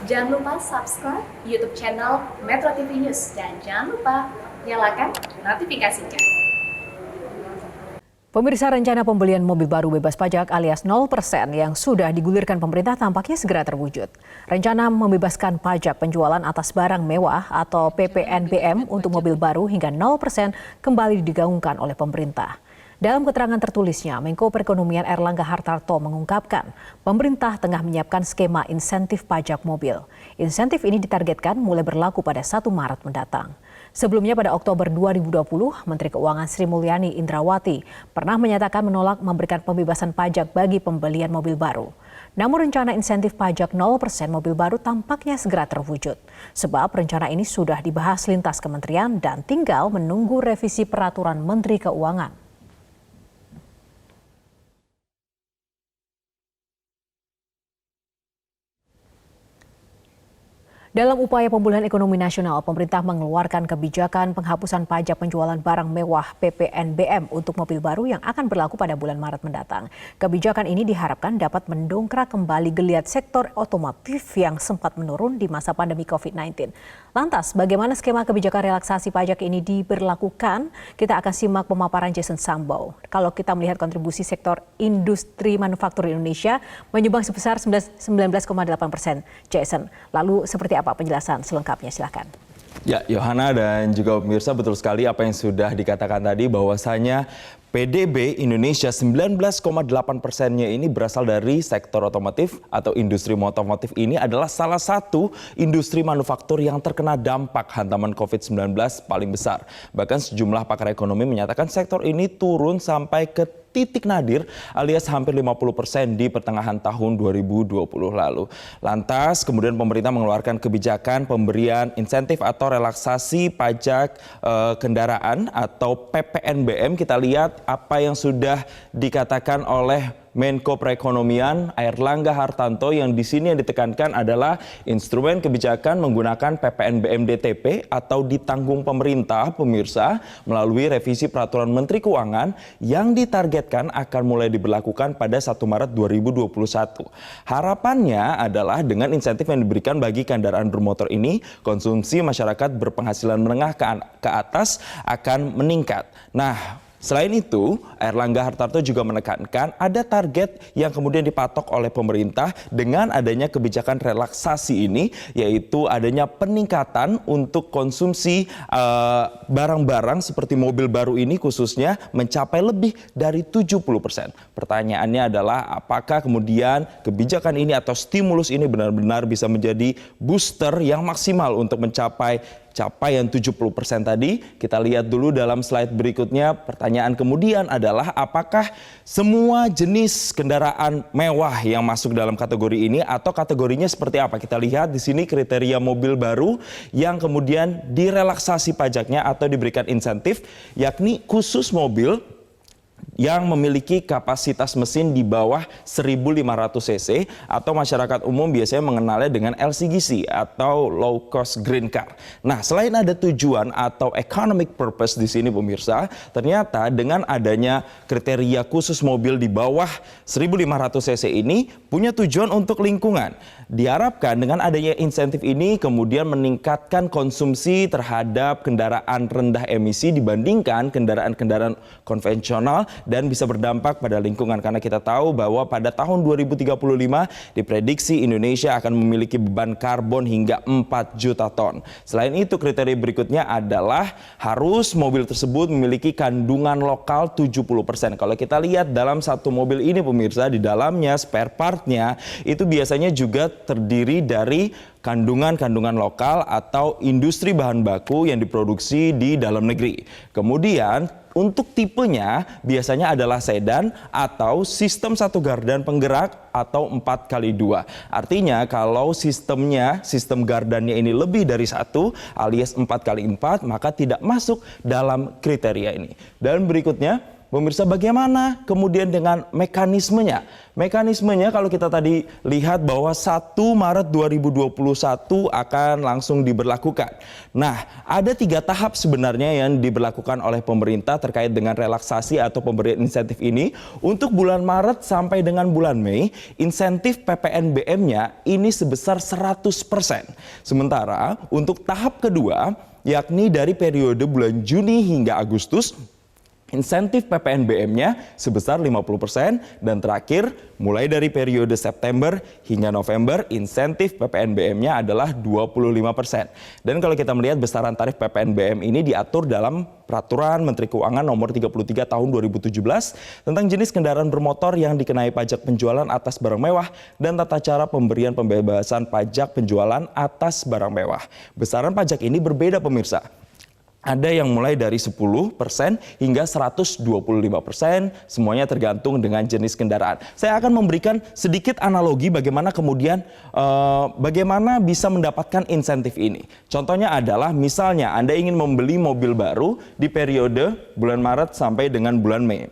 Jangan lupa subscribe YouTube channel Metro TV News dan jangan lupa nyalakan notifikasinya. Pemirsa, rencana pembelian mobil baru bebas pajak alias 0% yang sudah digulirkan pemerintah tampaknya segera terwujud. Rencana membebaskan pajak penjualan atas barang mewah atau PPNBM untuk mobil baru hingga 0% kembali digaungkan oleh pemerintah. Dalam keterangan tertulisnya, Menko Perekonomian Airlangga Hartarto mengungkapkan pemerintah tengah menyiapkan skema insentif pajak mobil. Insentif ini ditargetkan mulai berlaku pada 1 Maret mendatang. Sebelumnya pada Oktober 2020, Menteri Keuangan Sri Mulyani Indrawati pernah menyatakan menolak memberikan pembebasan pajak bagi pembelian mobil baru. Namun rencana insentif pajak 0% mobil baru tampaknya segera terwujud. Sebab rencana ini sudah dibahas lintas kementerian dan tinggal menunggu revisi peraturan Menteri Keuangan. Dalam upaya pemulihan ekonomi nasional, pemerintah mengeluarkan kebijakan penghapusan pajak penjualan barang mewah PPNBM untuk mobil baru yang akan berlaku pada bulan Maret mendatang. Kebijakan ini diharapkan dapat mendongkrak kembali geliat sektor otomotif yang sempat menurun di masa pandemi COVID-19. Lantas, bagaimana skema kebijakan relaksasi pajak ini diberlakukan? Kita akan simak pemaparan Jason Sambau. Kalau kita melihat kontribusi sektor industri manufaktur Indonesia menyumbang sebesar 19,8%. Jason, lalu seperti apa penjelasan selengkapnya, silakan. Ya, Yohana dan juga pemirsa, betul sekali apa yang sudah dikatakan tadi bahwasanya PDB Indonesia 19,8%-nya ini berasal dari sektor otomotif atau industri otomotif ini adalah salah satu industri manufaktur yang terkena dampak hantaman COVID-19 paling besar. Bahkan sejumlah pakar ekonomi menyatakan sektor ini turun sampai ke titik nadir alias hampir 50% di pertengahan tahun 2020 lalu. Lantas kemudian pemerintah mengeluarkan kebijakan pemberian insentif atau relaksasi pajak kendaraan atau PPNBM. Kita lihat apa yang sudah dikatakan oleh Menko Perekonomian Airlangga Hartarto yang di sini yang ditekankan adalah instrumen kebijakan menggunakan PPNBM DTP atau ditanggung pemerintah, pemirsa, melalui revisi peraturan Menteri Keuangan yang ditargetkan akan mulai diberlakukan pada 1 Maret 2021. Harapannya adalah dengan insentif yang diberikan bagi kendaraan bermotor ini, konsumsi masyarakat berpenghasilan menengah ke atas akan meningkat. Nah, selain itu, Airlangga Hartarto juga menekankan ada target yang kemudian dipatok oleh pemerintah dengan adanya kebijakan relaksasi ini, yaitu adanya peningkatan untuk konsumsi barang-barang seperti mobil baru ini khususnya mencapai lebih dari 70%. Pertanyaannya adalah apakah kemudian kebijakan ini atau stimulus ini benar-benar bisa menjadi booster yang maksimal untuk mencapai capaian 70% tadi. Kita lihat dulu dalam slide berikutnya. Pertanyaan kemudian adalah apakah semua jenis kendaraan mewah yang masuk dalam kategori ini atau kategorinya seperti apa? Kita lihat di sini kriteria mobil baru yang kemudian direlaksasi pajaknya atau diberikan insentif, yakni khusus mobil yang memiliki kapasitas mesin di bawah 1.500 cc atau masyarakat umum biasanya mengenalnya dengan LCGC atau low cost green car. Nah, selain ada tujuan atau economic purpose di sini pemirsa, ternyata dengan adanya kriteria khusus mobil di bawah 1.500 cc ini punya tujuan untuk lingkungan. Diharapkan dengan adanya insentif ini kemudian meningkatkan konsumsi terhadap kendaraan rendah emisi dibandingkan kendaraan-kendaraan konvensional dan bisa berdampak pada lingkungan karena kita tahu bahwa pada tahun 2035 diprediksi Indonesia akan memiliki beban karbon hingga 4 juta ton. Selain itu kriteria berikutnya adalah harus mobil tersebut memiliki kandungan lokal 70%. Kalau kita lihat dalam satu mobil ini pemirsa, di dalamnya spare partnya itu biasanya juga terdiri dari kandungan-kandungan lokal atau industri bahan baku yang diproduksi di dalam negeri. Kemudian untuk tipenya biasanya adalah sedan atau sistem satu gardan penggerak atau 4x2. Artinya kalau sistem gardannya ini lebih dari 1 alias 4x4 maka tidak masuk dalam kriteria ini. Dan berikutnya pemirsa, bagaimana kemudian dengan mekanismenya? Mekanismenya kalau kita tadi lihat bahwa 1 Maret 2021 akan langsung diberlakukan. Nah, ada 3 tahap sebenarnya yang diberlakukan oleh pemerintah terkait dengan relaksasi atau pemberian insentif ini. Untuk bulan Maret sampai dengan bulan Mei, insentif PPNBM-nya ini sebesar 100%. Sementara untuk tahap kedua, yakni dari periode bulan Juni hingga Agustus, insentif PPNBM-nya sebesar 50%, dan terakhir mulai dari periode September hingga November insentif PPNBM-nya adalah 25%. Dan kalau kita melihat besaran tarif PPNBM ini diatur dalam Peraturan Menteri Keuangan Nomor 33 Tahun 2017 tentang jenis kendaraan bermotor yang dikenai pajak penjualan atas barang mewah dan tata cara pemberian pembebasan pajak penjualan atas barang mewah. Besaran pajak ini berbeda, pemirsa. Ada yang mulai dari 10% hingga 125%, semuanya tergantung dengan jenis kendaraan. Saya akan memberikan sedikit analogi bagaimana kemudian bagaimana bisa mendapatkan insentif ini. Contohnya adalah misalnya Anda ingin membeli mobil baru di periode bulan Maret sampai dengan bulan Mei.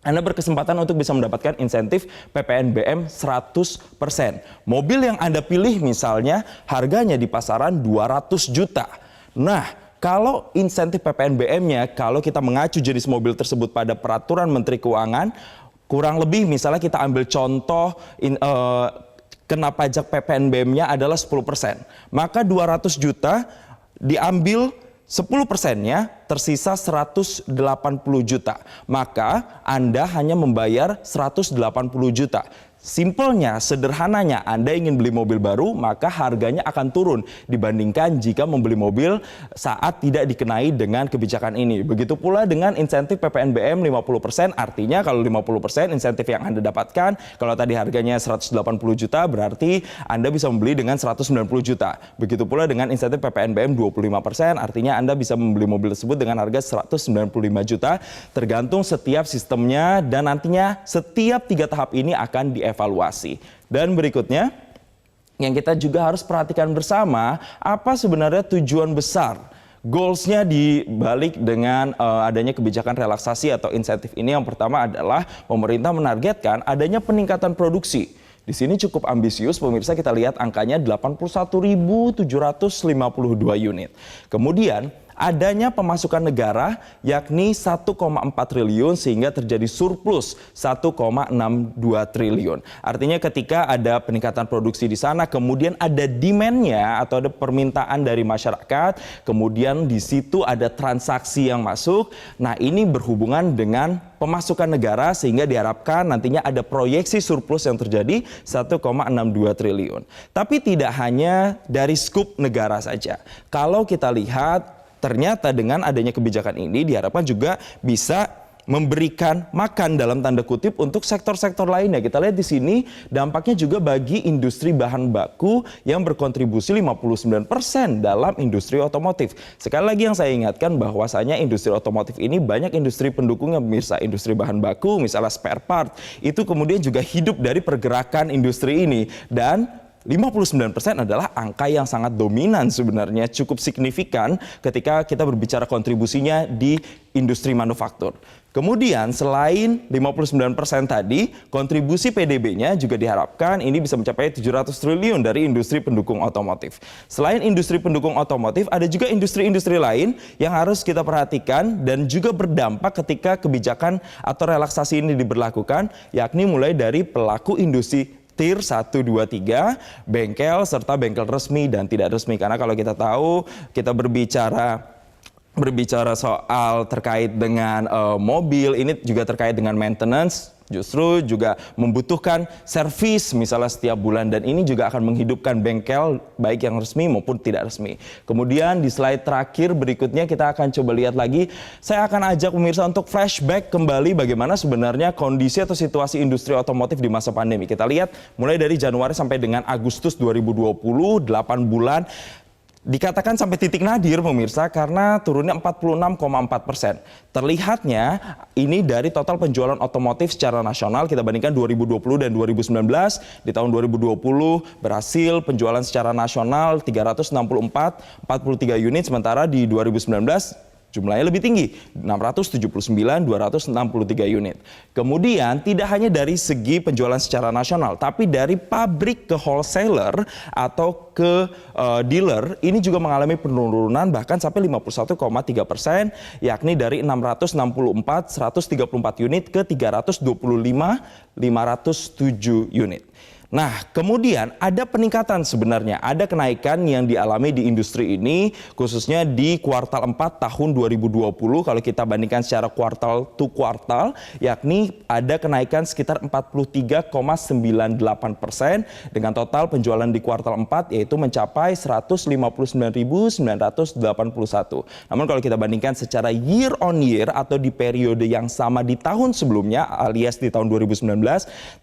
Anda berkesempatan untuk bisa mendapatkan insentif PPNBM 100%. Mobil yang Anda pilih misalnya harganya di pasaran 200 juta. Nah, kalau insentif PPNBM-nya, kalau kita mengacu jenis mobil tersebut pada Peraturan Menteri Keuangan, kurang lebih misalnya kita ambil contoh kena pajak PPNBM-nya adalah 10%. Maka 200 juta diambil 10%-nya tersisa 180 juta. Maka Anda hanya membayar 180 juta. Simpelnya, sederhananya, Anda ingin beli mobil baru, maka harganya akan turun dibandingkan jika membeli mobil saat tidak dikenai dengan kebijakan ini. Begitu pula dengan insentif PPNBM 50%, artinya kalau 50% insentif yang Anda dapatkan, kalau tadi harganya 180 juta, berarti Anda bisa membeli dengan 190 juta. Begitu pula dengan insentif PPNBM 25%, artinya Anda bisa membeli mobil tersebut dengan harga 195 juta, tergantung setiap sistemnya, dan nantinya setiap 3 tahap ini akan dievaluasi. Dan berikutnya yang kita juga harus perhatikan bersama, apa sebenarnya tujuan besar goalsnya di balik dengan adanya kebijakan relaksasi atau insentif ini. Yang pertama adalah pemerintah menargetkan adanya peningkatan produksi. Di sini cukup ambisius, pemirsa, kita lihat angkanya 81.752 unit. Kemudian adanya pemasukan negara yakni 1,4 triliun sehingga terjadi surplus 1,62 triliun. Artinya ketika ada peningkatan produksi di sana, kemudian ada demand-nya atau ada permintaan dari masyarakat, kemudian di situ ada transaksi yang masuk. Nah, ini berhubungan dengan pemasukan negara sehingga diharapkan nantinya ada proyeksi surplus yang terjadi 1,62 triliun. Tapi tidak hanya dari skup negara saja. Kalau kita lihat, ternyata dengan adanya kebijakan ini diharapkan juga bisa memberikan makan dalam tanda kutip untuk sektor-sektor lainnya. Kita lihat di sini dampaknya juga bagi industri bahan baku yang berkontribusi 59% dalam industri otomotif. Sekali lagi yang saya ingatkan bahwasanya industri otomotif ini banyak industri pendukungnya, pemirsa. Industri bahan baku, misalnya spare part, itu kemudian juga hidup dari pergerakan industri ini. Dan 59% adalah angka yang sangat dominan sebenarnya, cukup signifikan ketika kita berbicara kontribusinya di industri manufaktur. Kemudian selain 59% tadi, kontribusi PDB-nya juga diharapkan ini bisa mencapai 700 triliun dari industri pendukung otomotif. Selain industri pendukung otomotif, ada juga industri-industri lain yang harus kita perhatikan dan juga berdampak ketika kebijakan atau relaksasi ini diberlakukan, yakni mulai dari pelaku industri Tier 1, 2, 3, bengkel, serta bengkel resmi dan tidak resmi. Karena kalau kita tahu, kita berbicara soal terkait dengan mobil, ini juga terkait dengan maintenance, justru juga membutuhkan servis misalnya setiap bulan, dan ini juga akan menghidupkan bengkel baik yang resmi maupun tidak resmi. Kemudian di slide terakhir berikutnya kita akan coba lihat lagi. Saya akan ajak pemirsa untuk flashback kembali bagaimana sebenarnya kondisi atau situasi industri otomotif di masa pandemi. Kita lihat mulai dari Januari sampai dengan Agustus 2020, 8 bulan. Dikatakan sampai titik nadir, pemirsa, karena turunnya 46,4%. Terlihatnya ini dari total penjualan otomotif secara nasional, kita bandingkan 2020 dan 2019. Di tahun 2020 berhasil penjualan secara nasional 364, 43 unit, sementara di 2019 jumlahnya lebih tinggi, 679.263 unit. Kemudian tidak hanya dari segi penjualan secara nasional, tapi dari pabrik ke wholesaler atau ke dealer, ini juga mengalami penurunan bahkan sampai 51,3%, yakni dari 664.134 unit ke 325.507 unit. Nah, kemudian ada peningkatan sebenarnya, ada kenaikan yang dialami di industri ini khususnya di kuartal 4 tahun 2020 kalau kita bandingkan secara kuartal to kuartal, yakni ada kenaikan sekitar 43,98% dengan total penjualan di kuartal 4 yaitu mencapai 159.981. Namun kalau kita bandingkan secara year on year atau di periode yang sama di tahun sebelumnya alias di tahun 2019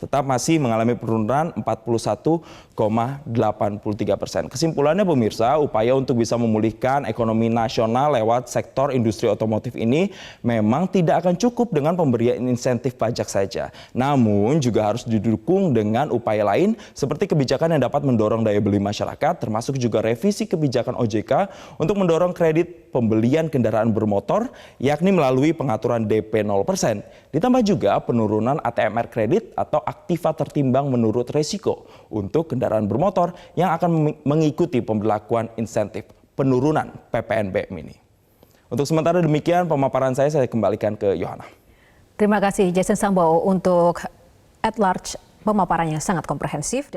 tetap masih mengalami penurunan 41,83%. Kesimpulannya pemirsa, upaya untuk bisa memulihkan ekonomi nasional lewat sektor industri otomotif ini memang tidak akan cukup dengan pemberian insentif pajak saja. Namun juga harus didukung dengan upaya lain seperti kebijakan yang dapat mendorong daya beli masyarakat, termasuk juga revisi kebijakan OJK untuk mendorong kredit pembelian kendaraan bermotor, yakni melalui pengaturan DP 0%. Ditambah juga penurunan ATMR kredit atau aktiva tertimbang menurut resiko untuk kendaraan bermotor yang akan mengikuti pemberlakuan insentif penurunan PPNBM ini. Untuk sementara demikian pemaparan saya kembalikan ke Yohana. Terima kasih Jason Sambo untuk at large pemaparannya sangat komprehensif.